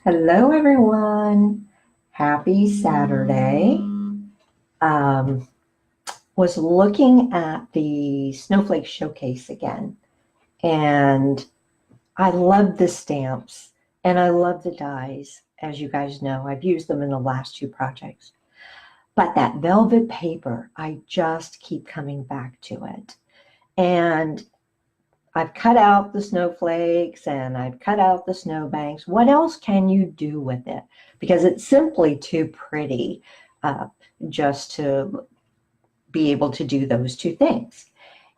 Hello, everyone. Happy Saturday. Was looking at the Snowflake Showcase again, and I love the stamps and I love the dies. As you guys know, I've used them in the last two projects. But that velvet paper, I just keep coming back to it. And I've cut out the snowflakes and I've cut out the snowbanks. What else can you do with it? Because it's simply too pretty just to be able to do those two things.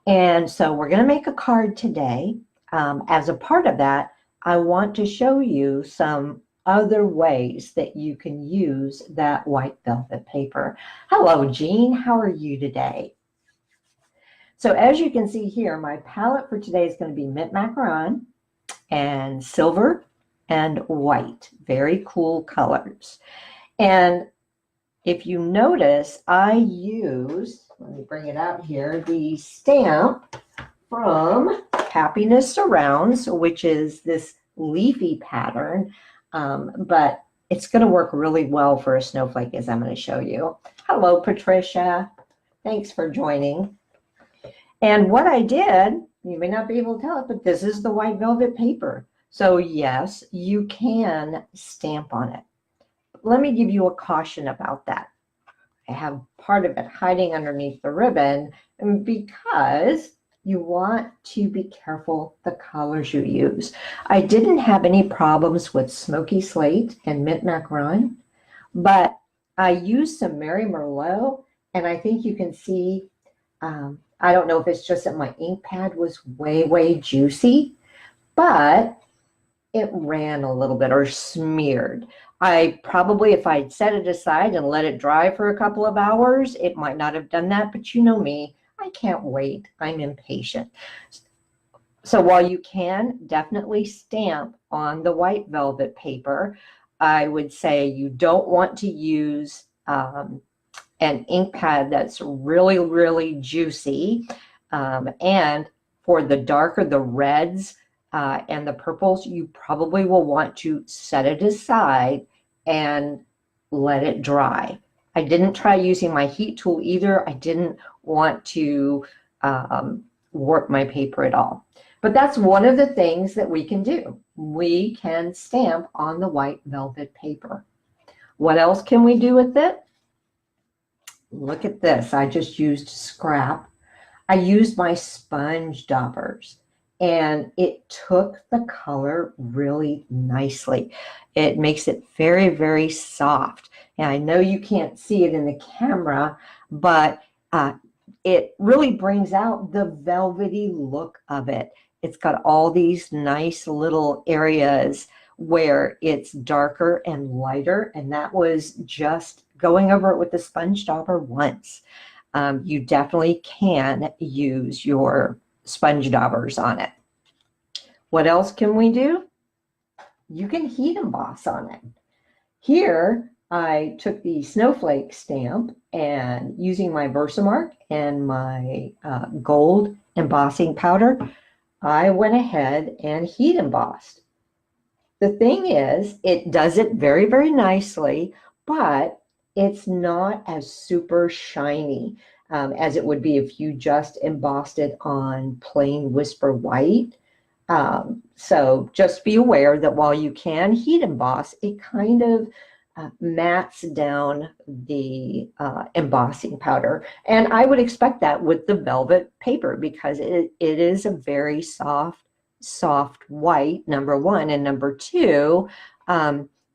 And so we're going to make a card today. As a part of that, I want to show you some other ways that you can use that white velvet paper. Hello, Jean. How are you today? So as you can see here, my palette for today is going to be mint macaron and silver and white. Very cool colors. And if you notice, I used, let me bring it out here, the stamp from Happiness Surrounds, which is this leafy pattern, but it's going to work really well for a snowflake, as I'm going to show you. Hello, Patricia. Thanks for joining. And what I did, you may not be able to tell it, but this is the white velvet paper. So yes, you can stamp on it. Let me give you a caution about that. I have part of it hiding underneath the ribbon because you want to be careful the colors you use. I didn't have any problems with smoky slate and mint macaron, but I used some Mary Merlot, and I think you can see, I don't know if it's just that my ink pad was way juicy, but it ran a little bit or smeared. I probably, if I'd set it aside and let it dry for a couple of hours, it might not have done that, but you know me, I can't wait. I'm impatient. So while you can definitely stamp on the white velvet paper, I would say you don't want to use an ink pad that's really juicy. And for the darker, the reds and the purples, you probably will want to set it aside and let it dry. I didn't try using my heat tool either. I didn't want to warp my paper at all. But that's one of the things that we can do. We can stamp on the white velvet paper. What else can we do with it? Look at this. I just used scrap. I used my sponge daubers, and it took the color really nicely. It makes it very soft. And I know you can't see it in the camera, but it really brings out the velvety look of it. It's got all these nice little areas where it's darker and lighter, and that was just going over it with the sponge dauber once. You definitely can use your sponge daubers on it. What else can we do? You can heat emboss on it. Here, I took the snowflake stamp and using my Versamark and my gold embossing powder, I went ahead and heat embossed. The thing is, it does it very nicely, but it's not as super shiny as it would be if you just embossed it on plain Whisper White. So just be aware that while you can heat emboss, it kind of mats down the embossing powder. And I would expect that with the velvet paper because it is a very soft white, number one, and number two,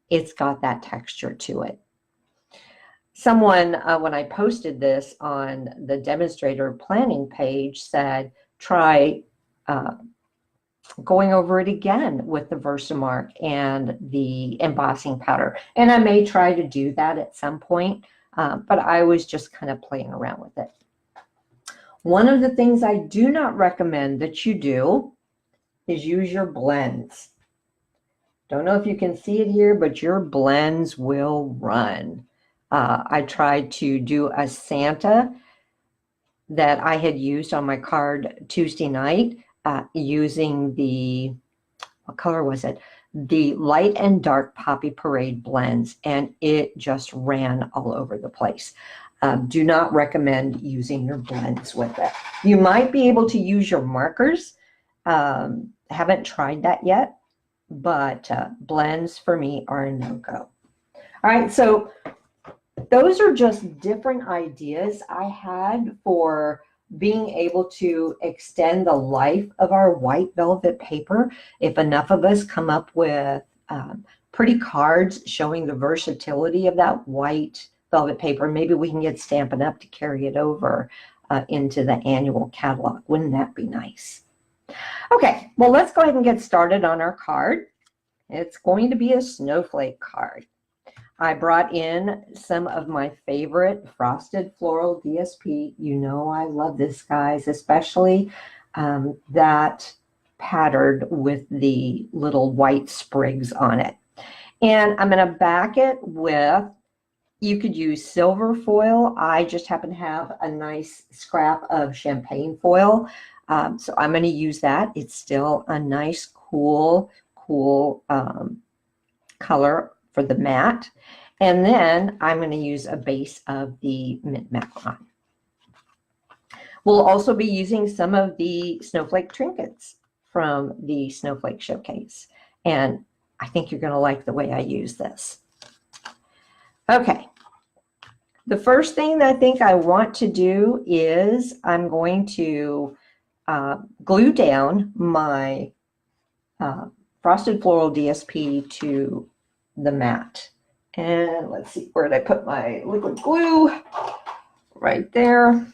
it's got that texture to it. Someone, when I posted this on the demonstrator planning page, said, try going over it again with the Versamark and the embossing powder. And I may try to do that at some point, but I was just kind of playing around with it. One of the things I do not recommend that you do is use your blends. Don't know if you can see it here, but your blends will run. I tried to do a Santa that I had used on my card Tuesday night using the, what color was it? the light and dark Poppy Parade blends, and it just ran all over the place. Do not recommend using your blends with it. You might be able to use your markers. Haven't tried that yet, but blends for me are a no-go. All right, so those are just different ideas I had for being able to extend the life of our white velvet paper. If enough of us come up with pretty cards showing the versatility of that white velvet paper, maybe we can get Stampin' Up! To carry it over into the annual catalog. Wouldn't that be nice? Okay, well, let's go ahead and get started on our card. It's going to be a snowflake card. I brought in some of my favorite frosted floral DSP. You know I love this, guys, especially that patterned with the little white sprigs on it. And I'm going to back it with, you could use silver foil. I just happen to have a nice scrap of champagne foil. So I'm going to use that. It's still a nice, cool color for the matte. And then I'm going to use a base of the mint macaron. We'll also be using some of the snowflake trinkets from the Snowflake Showcase. And I think you're going to like the way I use this. Okay. The first thing that I think I want to do is I'm going to glue down my frosted floral DSP to the mat. And let's see, where did I put my liquid glue? Right there.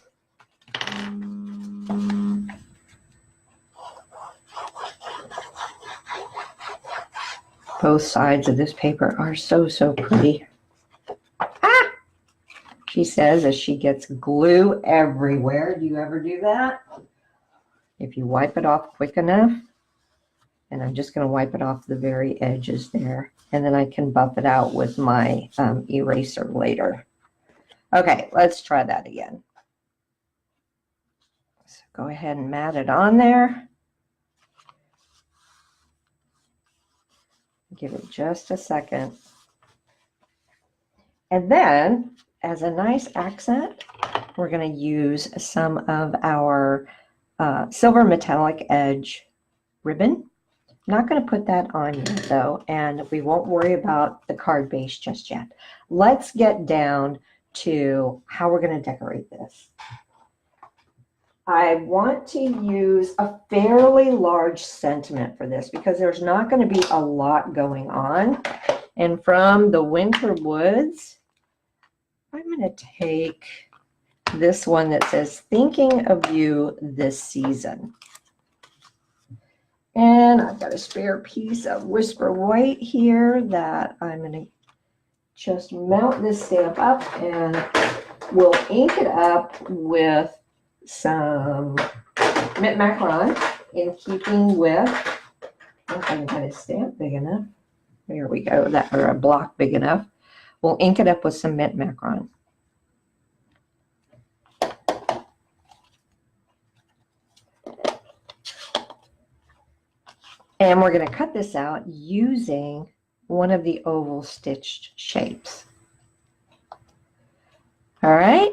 Both sides of this paper are so pretty. Ah! She says as she gets glue everywhere. Do you ever do that? If you wipe it off quick enough, and I'm just going to wipe it off the very edges there, and then I can buff it out with my eraser later. Okay, let's try that again. So go ahead and mat it on there. Give it just a second. And then, as a nice accent, we're going to use some of our silver metallic edge ribbon. Not going to put that on yet, though, and we won't worry about the card base just yet. Let's get down to how we're going to decorate this. I want to use a fairly large sentiment for this because there's not going to be a lot going on. And from the Winter Woods, I'm going to take this one that says, "Thinking of You This Season." And I've got a spare piece of Whisper White here that I'm going to just mount this stamp up, and we'll ink it up with some mint macaron in keeping with, if I can find a stamp big enough. There we go, that, or a block big enough. We'll ink it up with some mint macaron. And we're going to cut this out using one of the oval stitched shapes. All right.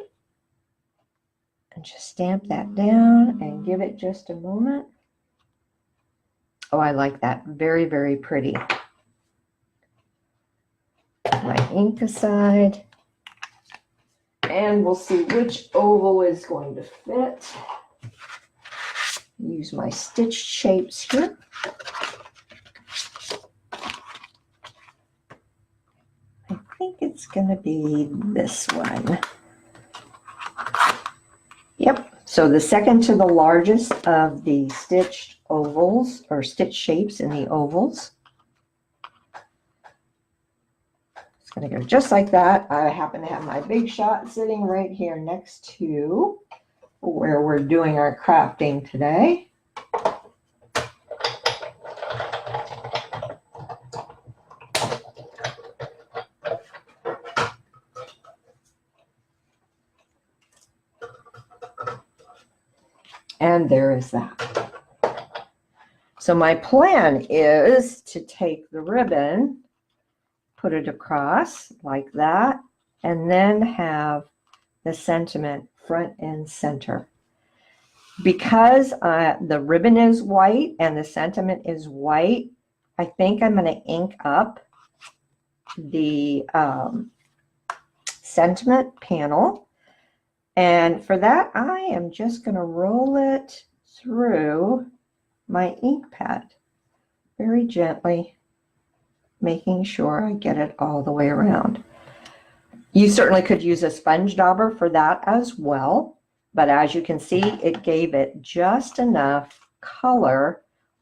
And just stamp that down and give it just a moment. Oh, I like that. Very pretty. Put my ink aside. And we'll see which oval is going to fit. Use my stitched shapes here. I think it's going to be this one. Yep. So the second to the largest of the stitched ovals, or stitch shapes in the ovals. It's going to go just like that. I happen to have my Big Shot sitting right here next to where we're doing our crafting today. And there is that. So my plan is to take the ribbon, put it across like that, and then have the sentiment front and center. Because the ribbon is white and the sentiment is white, I think I'm going to ink up the sentiment panel. And for that, I am just going to roll it through my ink pad very gently, making sure I get it all the way around. You certainly could use a sponge dauber for that as well, but as you can see, it gave it just enough color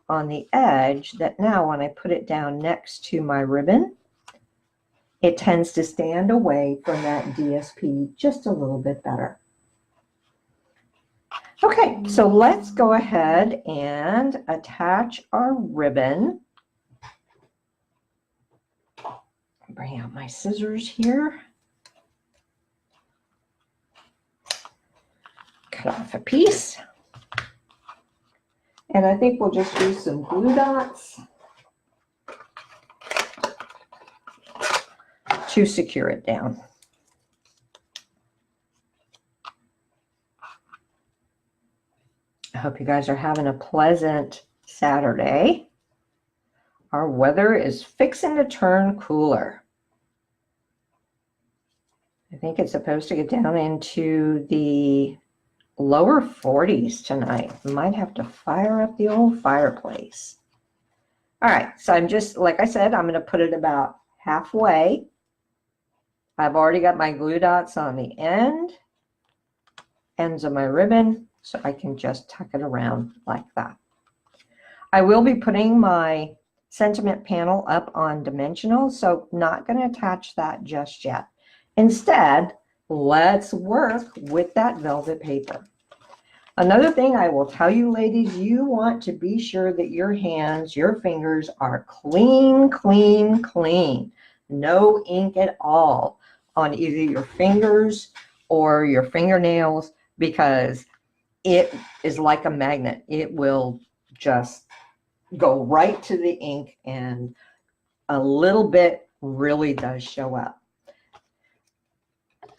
on the edge that now when I put it down next to my ribbon, it tends to stand away from that DSP just a little bit better. Okay, so let's go ahead and attach our ribbon. Bring out my scissors here. Cut off a piece. And I think we'll just use some glue dots to secure it down. I hope you guys are having a pleasant Saturday. Our weather is fixing to turn cooler. I think it's supposed to get down into the lower 40s tonight. Might have to fire up the old fireplace. All right, so I'm just, like I said, I'm going to put it about halfway. I've already got my glue dots on the ends of my ribbon, so I can just tuck it around like that. I will be putting my sentiment panel up on dimensional, so not going to attach that just yet. Instead, let's work with that velvet paper. Another thing I will tell you, ladies, you want to be sure that your hands, your fingers are clean, clean, clean. No ink at all on either your fingers or your fingernails, because it is like a magnet. It will just go right to the ink, and a little bit really does show up.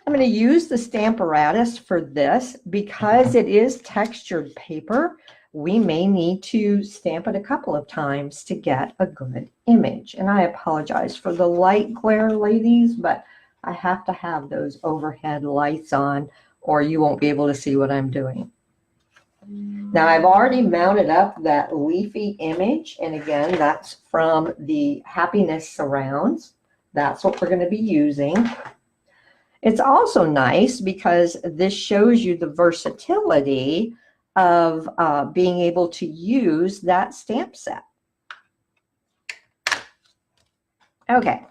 I'm going to use the Stamparatus for this because it is textured paper. We may need to stamp it a couple of times to get a good image. And I apologize for the light glare, ladies, but I have to have those overhead lights on or you won't be able to see what I'm doing. Now I've already mounted up that leafy image, and again, that's from the Happiness Surrounds. That's what we're going to be using. It's also nice because this shows you the versatility of being able to use that stamp set. Okay.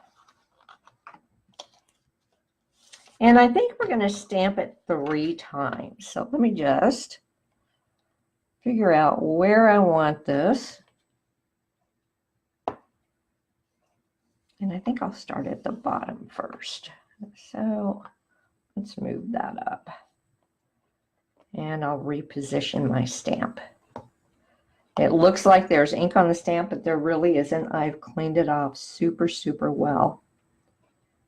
And I think we're going to stamp it 3 times. So let me just figure out where I want this. And I think I'll start at the bottom first. So let's move that up. And I'll reposition my stamp. It looks like there's ink on the stamp, but there really isn't. I've cleaned it off super, super well.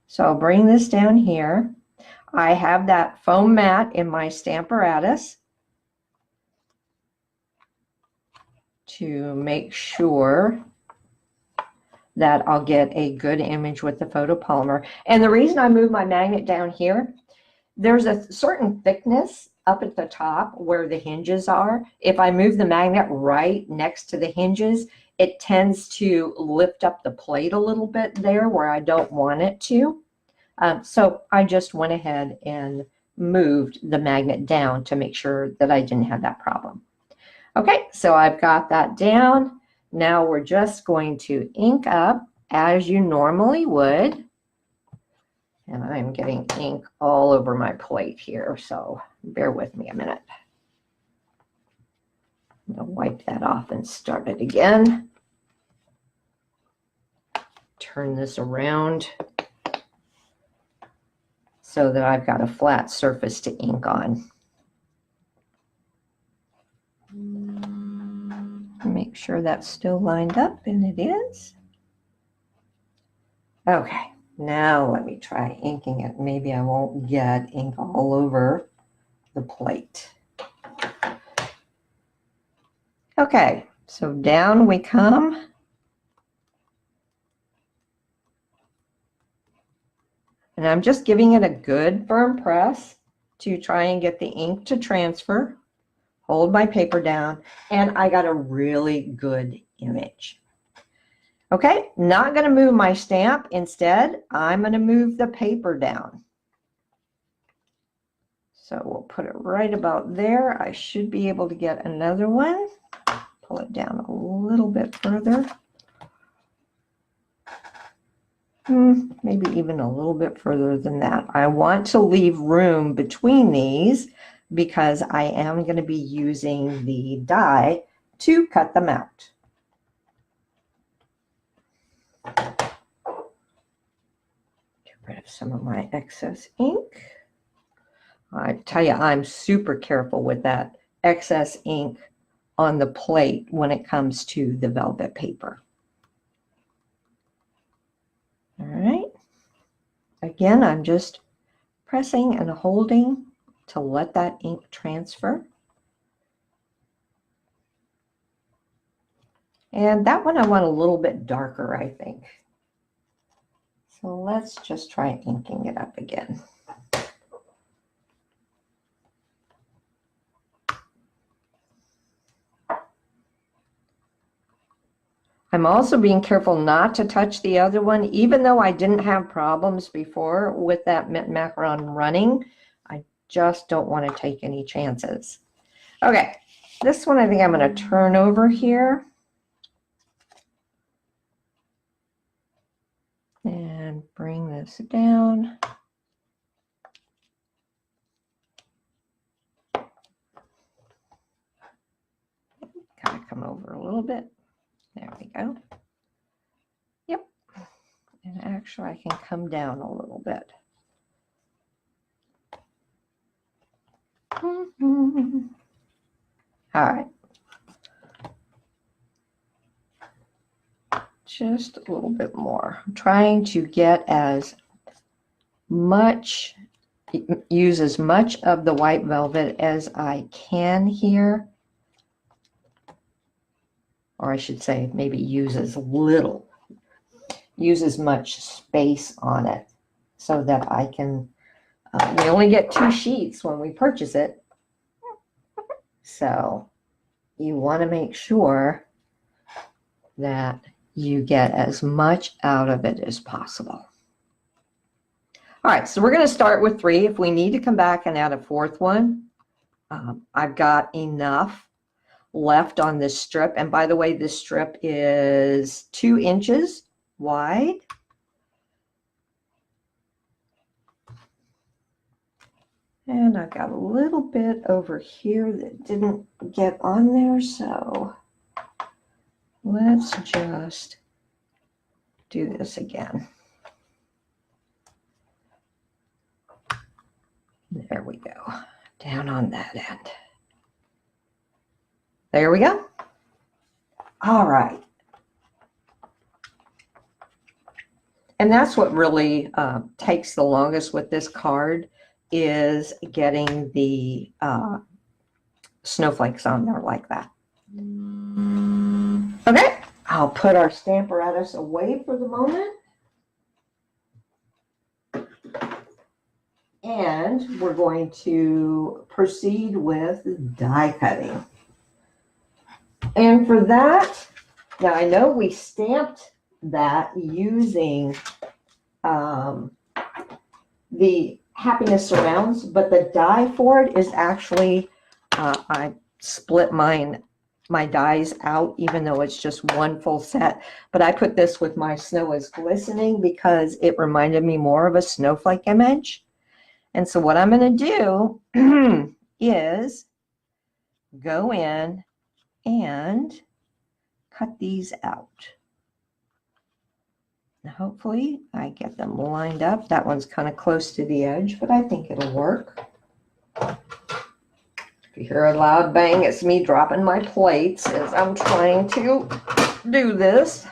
So I'll bring this down here. I have that foam mat in my Stamparatus to make sure that I'll get a good image with the photopolymer. And the reason I move my magnet down here, there's a certain thickness up at the top where the hinges are. If I move the magnet right next to the hinges, it tends to lift up the plate a little bit there where I don't want it to. So I just went ahead and moved the magnet down to make sure that I didn't have that problem. Okay, so I've got that down. Now we're just going to ink up as you normally would. And I'm getting ink all over my plate here, so bear with me a minute. I'm going to wipe that off and start it again. Turn this around so that I've got a flat surface to ink on. Make sure that's still lined up, and it is. Okay, now let me try inking it. Maybe I won't get ink all over the plate. Okay, so down we come. And I'm just giving it a good firm press to try and get the ink to transfer. Hold my paper down, and I got a really good image. Okay, not going to move my stamp. Instead, I'm going to move the paper down. So we'll put it right about there. I should be able to get another one. Pull it down a little bit further. Maybe even a little bit further than that. I want to leave room between these because I am going to be using the die to cut them out. Get rid of some of my excess ink. I tell you, I'm super careful with that excess ink on the plate when it comes to the velvet paper. All right. Again, I'm just pressing and holding to let that ink transfer. And that one I want a little bit darker, I think. So let's just try inking it up again. I'm also being careful not to touch the other one, even though I didn't have problems before with that macaron running. I just don't want to take any chances. Okay, this one I think I'm going to turn over here. And bring this down. Kind of come over a little bit. There we go. Yep. And actually I can come down a little bit. All right. Just a little bit more. I'm trying to get as much, use as much of the white velvet as I can here. Or I should say maybe use as little, use as much space on it so that I can, we only get 2 sheets when we purchase it. So you want to make sure that you get as much out of it as possible. All right, so we're going to start with 3. If we need to come back and add a 4th one, I've got enough left on this strip. And by the way, this strip is 2 inches wide. And I've got a little bit over here that didn't get on there, so let's just do this again. There we go, down on that end. There we go. All right. And that's what really takes the longest with this card, is getting the snowflakes on there like that. Okay, I'll put our stamparatus away for the moment. And we're going to proceed with die cutting. And for that, now I know we stamped that using the Happiness Surrounds, but the die for it is actually, I split my dies out, even though it's just one full set. But I put this with my Snow is Glistening because it reminded me more of a snowflake image. And so what I'm going to do is go in and cut these out. Now hopefully I get them lined up. That one's kind of close to the edge, but I think it'll work. If you hear a loud bang, it's me dropping my plates as I'm trying to do this.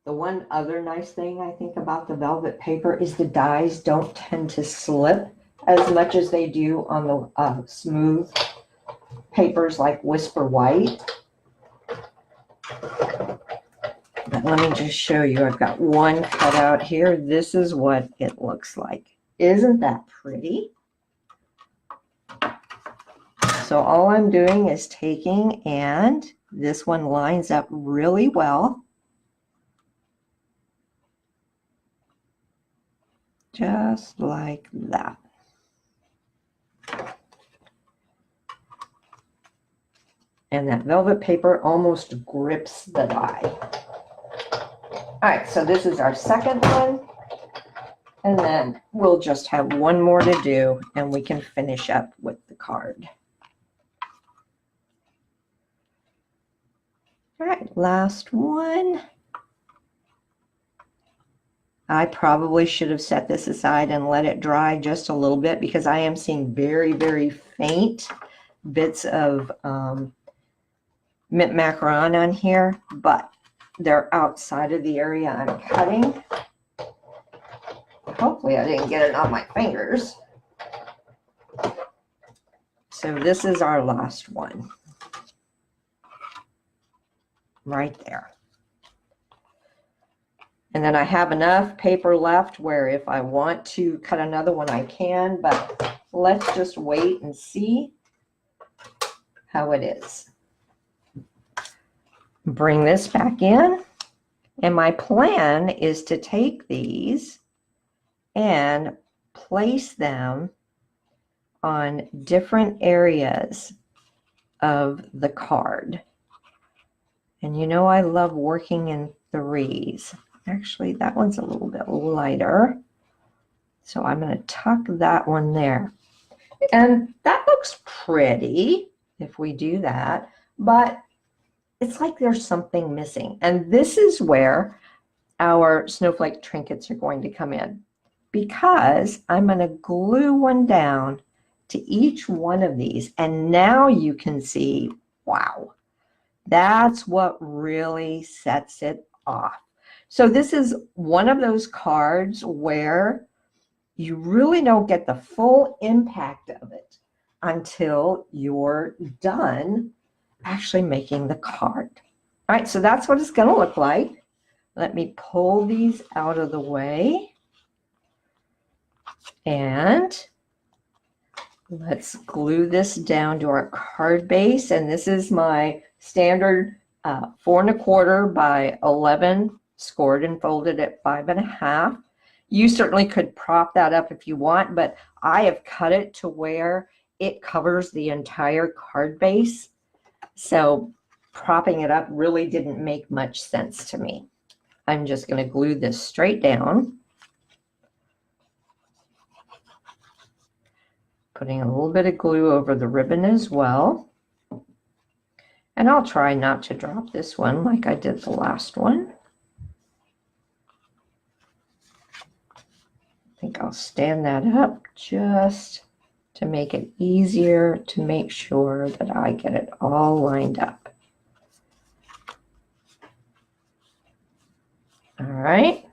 The one other nice thing I think about the velvet paper is the dyes don't tend to slip as much as they do on the smooth papers like Whisper White. But let me just show you. I've got one cut out here. This is what it looks like. Isn't that pretty? So all I'm doing is taking, and this one lines up really well. Just like that. And that velvet paper almost grips the die. All right, so this is our second one. And then we'll just have one more to do and we can finish up with the card. All right, last one. I probably should have set this aside and let it dry just a little bit because I am seeing very, very faint bits of mint macaron on here, but they're outside of the area I'm cutting. Hopefully I didn't get it on my fingers. So this is our last one. Right there. And then I have enough paper left where if I want to cut another one, I can, but let's just wait and see how it is. Bring this back in. And my plan is to take these and place them on different areas of the card. And you know I love working in threes. Actually, that one's a little bit lighter. So I'm going to tuck that one there. And that looks pretty if we do that, but it's like there's something missing. And this is where our snowflake trinkets are going to come in, because I'm going to glue one down to each one of these. And now you can see, wow, that's what really sets it off. So this is one of those cards where you really don't get the full impact of it until you're done actually making the card. All right, so that's what it's going to look like. Let me pull these out of the way. And let's glue this down to our card base. And this is my standard 4 1/4 by 11 scored and folded at 5 1/2. You certainly could prop that up if you want, but I have cut it to where it covers the entire card base. So propping it up really didn't make much sense to me. I'm just going to glue this straight down. Putting a little bit of glue over the ribbon as well. And I'll try not to drop this one like I did the last one. I think I'll stand that up just to make it easier to make sure that I get it all lined up. All right,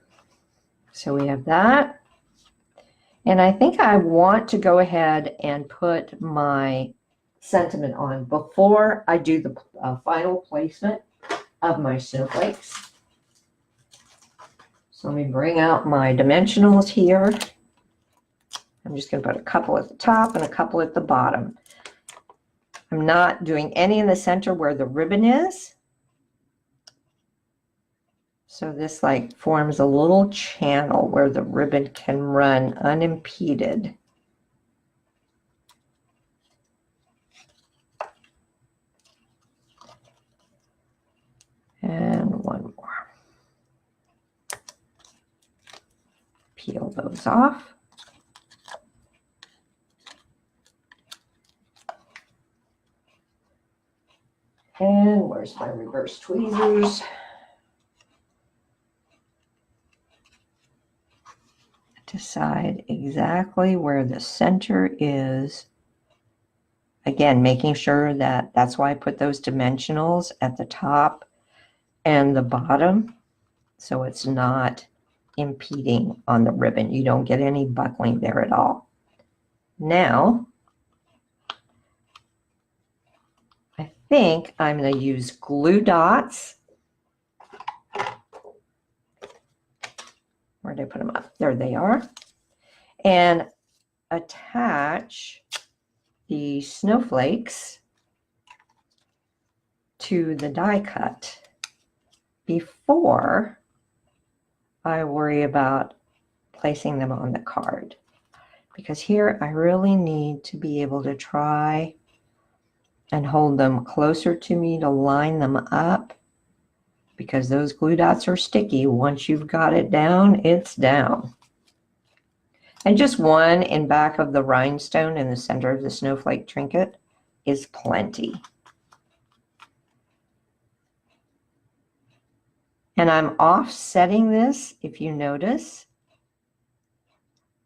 so we have that. And I think I want to go ahead and put my sentiment on before I do the final placement of my snowflakes. So let me bring out my dimensionals here. I'm just going to put a couple at the top and a couple at the bottom. I'm not doing any in the center where the ribbon is. So this like forms a little channel where the ribbon can run unimpeded. And one more. Peel those off. And where's my reverse tweezers? decide exactly where the center is. Again, making sure that that's why I put those dimensionals at the top and the bottom, so it's not impeding on the ribbon. You don't get any buckling there at all. Now, I think I'm going to use glue dots. Where did I put them up? There they are. And attach the snowflakes to the die cut before I worry about placing them on the card. Because here I really need to be able to try and hold them closer to me to line them up, because those glue dots are sticky. Once you've got it down, it's down. And just one in back of the rhinestone in the center of the snowflake trinket is plenty. And I'm offsetting this, if you notice,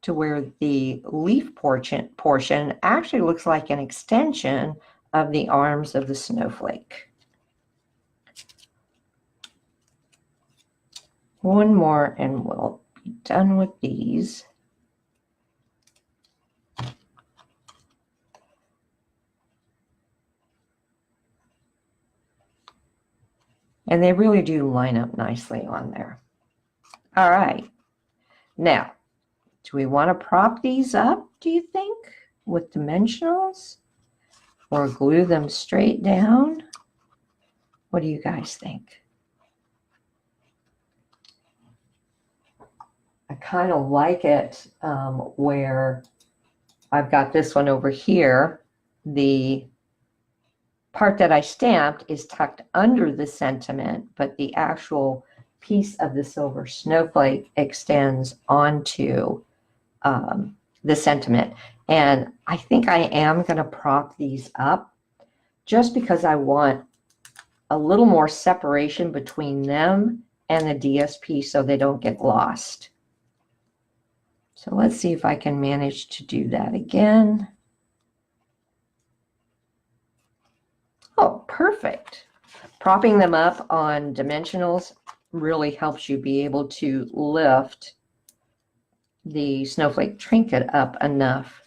to where the leaf portion actually looks like an extension of the arms of the snowflake. One more and we'll be done with these. And they really do line up nicely on there. All right. Now, do we want to prop these up, do you think, with dimensionals? Or glue them straight down? What do you guys think? I kind of like it where I've got this one over here. The part that I stamped is tucked under the sentiment, but the actual piece of the silver snowflake extends onto the sentiment. And I think I am going to prop these up just because I want a little more separation between them and the DSP so they don't get lost. So let's see if I can manage to do that again. Oh, perfect. Propping them up on dimensionals really helps you be able to lift the snowflake trinket up enough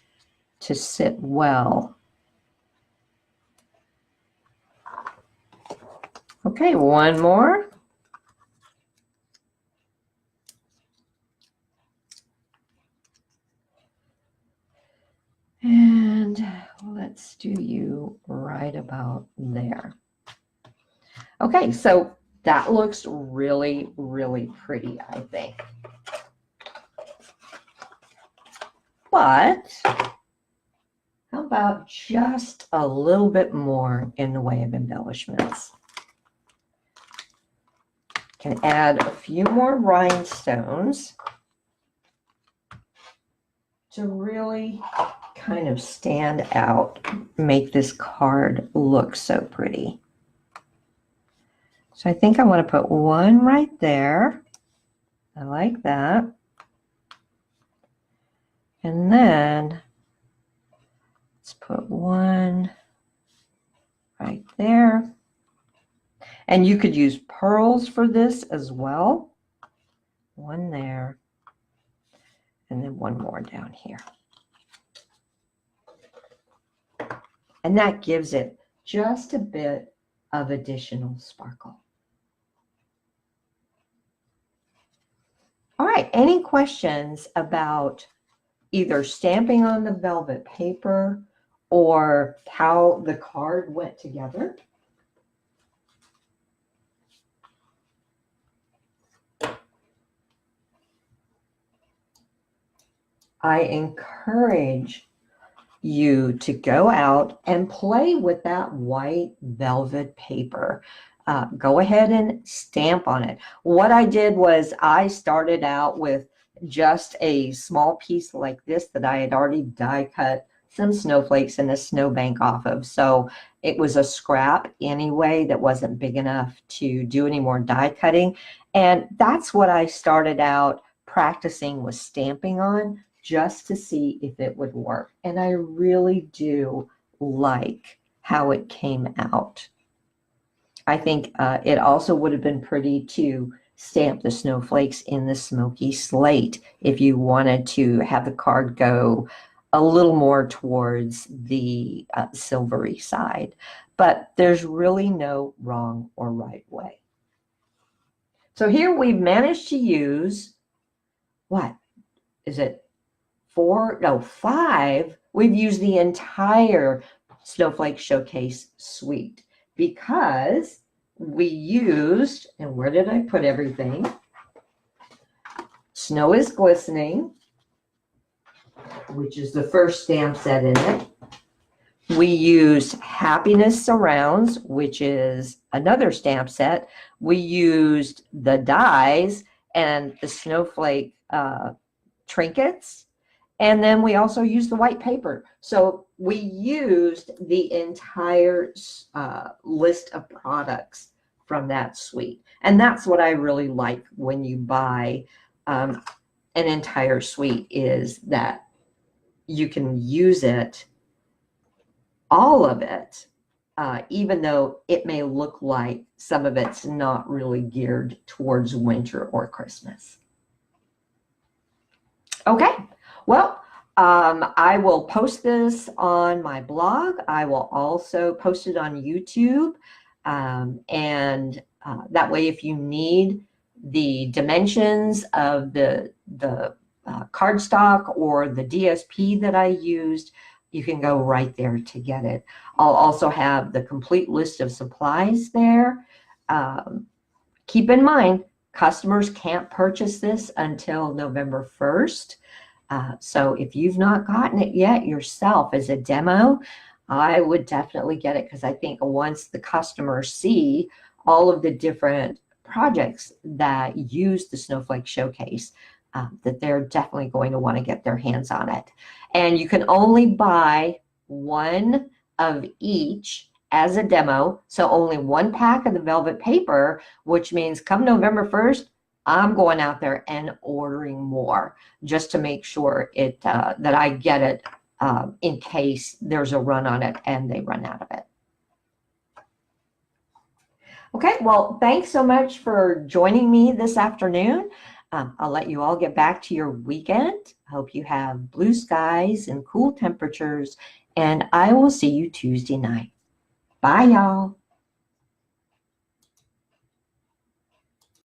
to sit well. Okay, one more. And let's do you right about there. Okay, so that looks really, really pretty, I think. But how about just a little bit more in the way of embellishments? Can add a few more rhinestones to really kind of stand out, make this card look so pretty. So I think I want to put one right there. I like that. And then let's put one right there. And you could use pearls for this as well. One there. And then one more down here. And that gives it just a bit of additional sparkle. All right, any questions about either stamping on the velvet paper or how the card went together? I encourage you to go out and play with that white velvet paper. Go ahead and stamp on it. What I did was I started out with just a small piece like this that I had already die cut some snowflakes and a snowbank off of. So it was a scrap anyway that wasn't big enough to do any more die cutting. And that's what I started out practicing with stamping on just to see if it would work. And I really do like how it came out. I think it also would have been pretty to stamp the snowflakes in the smoky slate if you wanted to have the card go a little more towards the silvery side. But there's really no wrong or right way. So here we've managed to use, what is it, 4? No, 5. We've used the entire Snowflake Showcase suite because we used, and where did I put everything? Snow is Glistening, which is the first stamp set in it. We used Happiness Surrounds, which is another stamp set. We used the dies and the snowflake trinkets. And then we also used the white paper. So we used the entire list of products from that suite. And that's what I really like when you buy an entire suite, is that you can use it, all of it, even though it may look like some of it's not really geared towards winter or Christmas. Okay, well, I will post this on my blog. I will also post it on YouTube. And that way, if you need the dimensions of the cardstock or the DSP that I used, you can go right there to get it. I'll also have the complete list of supplies there. Keep in mind, customers can't purchase this until November 1st. So if you've not gotten it yet yourself as a demo, I would definitely get it, because I think once the customers see all of the different projects that use the Snowflake Showcase, that they're definitely going to want to get their hands on it. And you can only buy one of each as a demo, so only one pack of the velvet paper, which means come November 1st, I'm going out there and ordering more just to make sure it that I get it in case there's a run on it and they run out of it. Okay, well, thanks so much for joining me this afternoon. I'll let you all get back to your weekend. I hope you have blue skies and cool temperatures, and I will see you Tuesday night. Bye, y'all.